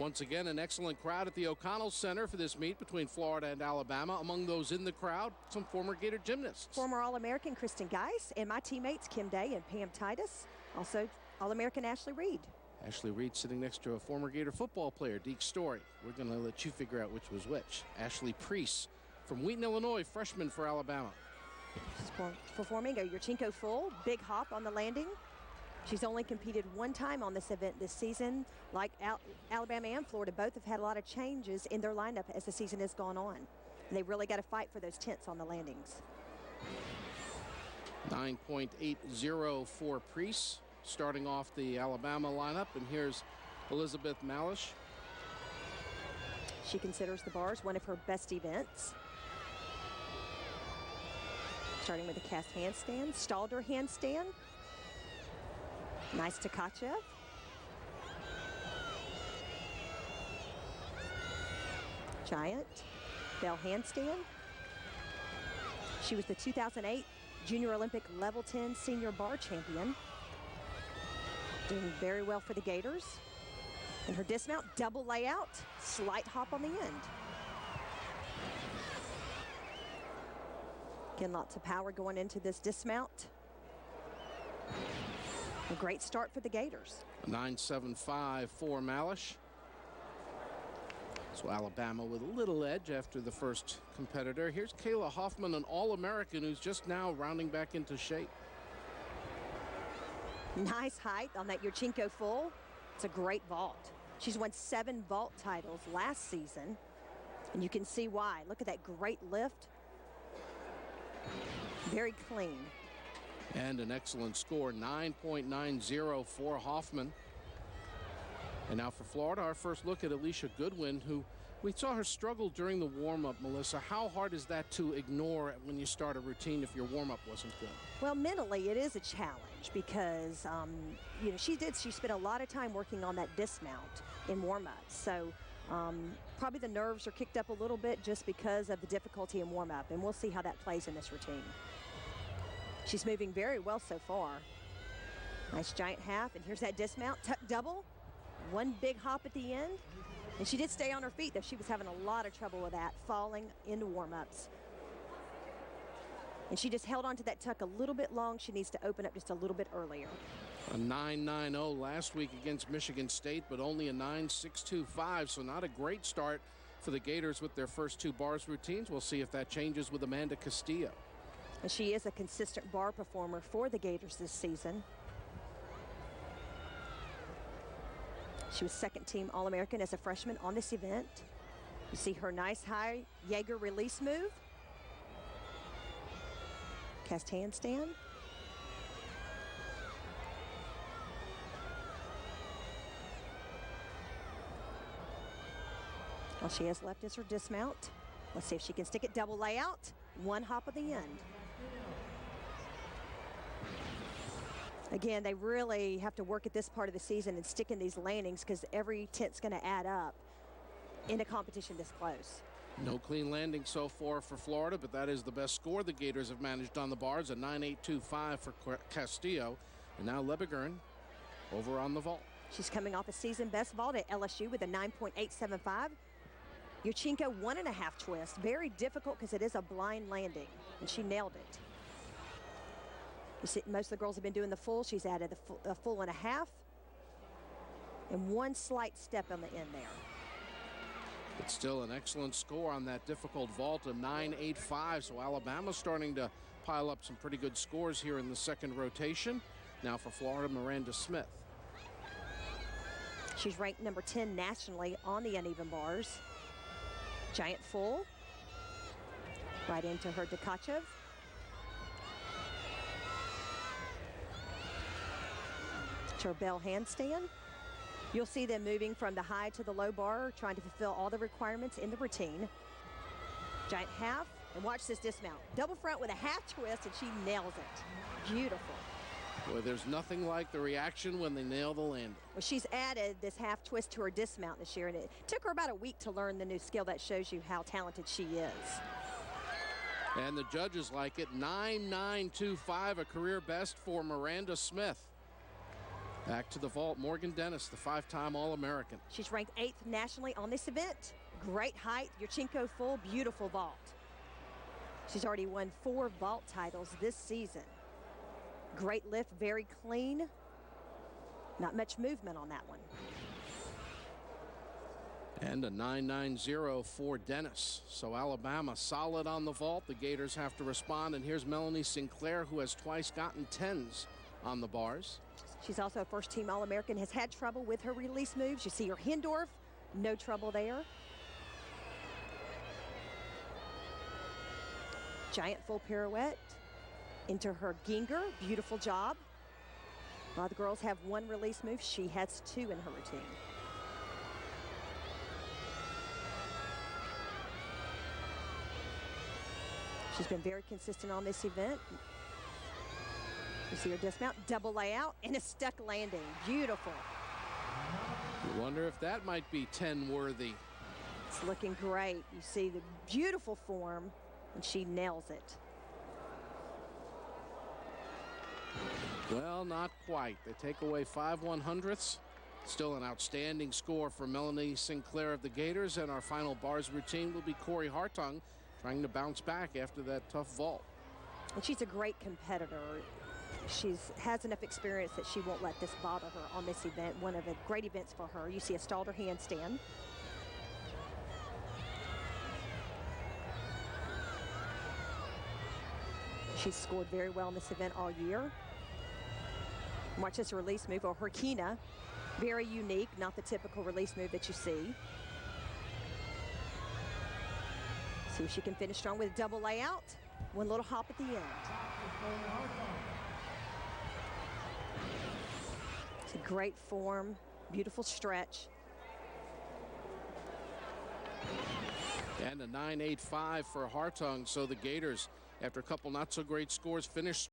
Once again, an excellent crowd at the O'Connell Center for this meet between Florida and Alabama. Among those in the crowd, some former Gator gymnasts. Former All-American Kristen Geis and my teammates Kim Day and Pam Titus. Also All-American Ashley Reed. Ashley Reed sitting next to a former Gator football player, Deke Story. We're going to let you figure out which was which. Ashley Priess from Wheaton, Illinois, freshman for Alabama. She's performing a Yurchenko full, big hop on the landing. She's only competed one time on this event this season. Like Alabama and Florida, both have had a lot of changes in their lineup as the season has gone on. And they really got to fight for those tenths on the landings. 9.80 for Priess, starting off the Alabama lineup. And here's Elizabeth Mahlich. She considers the bars one of her best events. Starting with a cast handstand, Stalder handstand. Nice Tkachev. Giant bell handstand. She was the 2008 Junior Olympic Level 10 Senior Bar Champion. Doing very well for the Gators. And her dismount, double layout, slight hop on the end. Again, lots of power going into this dismount. A great start for the Gators. 9.75 for Mahlich. So Alabama with a little edge after the first competitor. Here's Kayla Hoffman, an All-American who's just now rounding back into shape. Nice height on that Yurchenko full. It's a great vault. She's won 7 vault titles last season, and you can see why. Look at that great lift. Very clean. And an excellent score, 9.90 for Hoffman. And now for Florida, our first look at Alicia Goodwin, who we saw her struggle during the warm-up, Melissa. How hard is that to ignore when you start a routine if your warm-up wasn't good? Well, mentally, it is a challenge because, she spent a lot of time working on that dismount in warm-ups. So probably the nerves are kicked up a little bit just because of the difficulty in warm-up, and we'll see how that plays in this routine. She's moving very well so far. Nice giant half, and here's that dismount, tuck double. One big hop at the end. And she did stay on her feet, though she was having a lot of trouble with that, falling into warm-ups. And she just held on to that tuck a little bit long. She needs to open up just a little bit earlier. A 9.90 last week against Michigan State, but only a 9.625, so not a great start for the Gators with their first 2 bars routines. We'll see if that changes with Amanda Castillo. And she is a consistent bar performer for the Gators this season. She was second-team All-American as a freshman on this event. You see her nice high Jaeger release move. Cast handstand. All she has left is her dismount. Let's see if she can stick it double layout. One hop at the end. Again, they really have to work at this part of the season and stick in these landings because every tenth's going to add up in a competition this close. No clean landing so far for Florida, but that is the best score the Gators have managed on the bars, a 9.825 for Castillo. And now Lebegern over on the vault. She's coming off a season best vault at LSU with a 9.875. Yurchenko 1.5 twist. Very difficult because it is a blind landing, and she nailed it. You see, most of the girls have been doing the full. She's added a full and a half. And one slight step on the end there. It's still an excellent score on that difficult vault, a 9.85. So Alabama's starting to pile up some pretty good scores here in the second rotation. Now for Florida, Maranda Smith. She's ranked number 10 nationally on the uneven bars. Giant full. Right into her Tkachev. Her bell handstand. You'll see them moving from the high to the low bar, trying to fulfill all the requirements in the routine. Giant half, and watch this dismount. Double front with a half twist, and she nails it. Beautiful. Boy, there's nothing like the reaction when they nail the landing. Well, she's added this half twist to her dismount this year, and it took her about a week to learn the new skill. That shows you how talented she is. And the judges like it. 9.925, a career best for Maranda Smith. Back to the vault, Morgan Dennis, the 5-time All-American. She's ranked 8th nationally on this event. Great height, Yurchenko full, beautiful vault. She's already won 4 vault titles this season. Great lift, very clean. Not much movement on that one. And a 9.90 for Dennis. So Alabama solid on the vault. The Gators have to respond. And here's Melanie Sinclair, who has twice gotten 10s on the bars. She's also a first-team All-American, has had trouble with her release moves. You see her Hindorf, no trouble there. Giant full pirouette into her Ginger, beautiful job. A lot of the girls have 1 release move. She has 2 in her routine. She's been very consistent on this event. You see her dismount, double layout, and a stuck landing. Beautiful. You wonder if that might be 10 worthy. It's looking great. You see the beautiful form, and she nails it. Well, not quite. They take away 5 100ths. Still an outstanding score for Melanie Sinclair of the Gators. And our final bars routine will be Corey Hartung, trying to bounce back after that tough vault. And she's a great competitor. She has enough experience that she won't let this bother her on this event. One of the great events for her. You see a Stalder handstand. She's scored very well in this event all year. Watch this release move, or her Kina. Very unique, not the typical release move that you see. See if she can finish strong with a double layout. 1 little hop at the end. It's a great form, beautiful stretch. And a 9.85 for Hartung. So the Gators, after a couple not so great scores, finished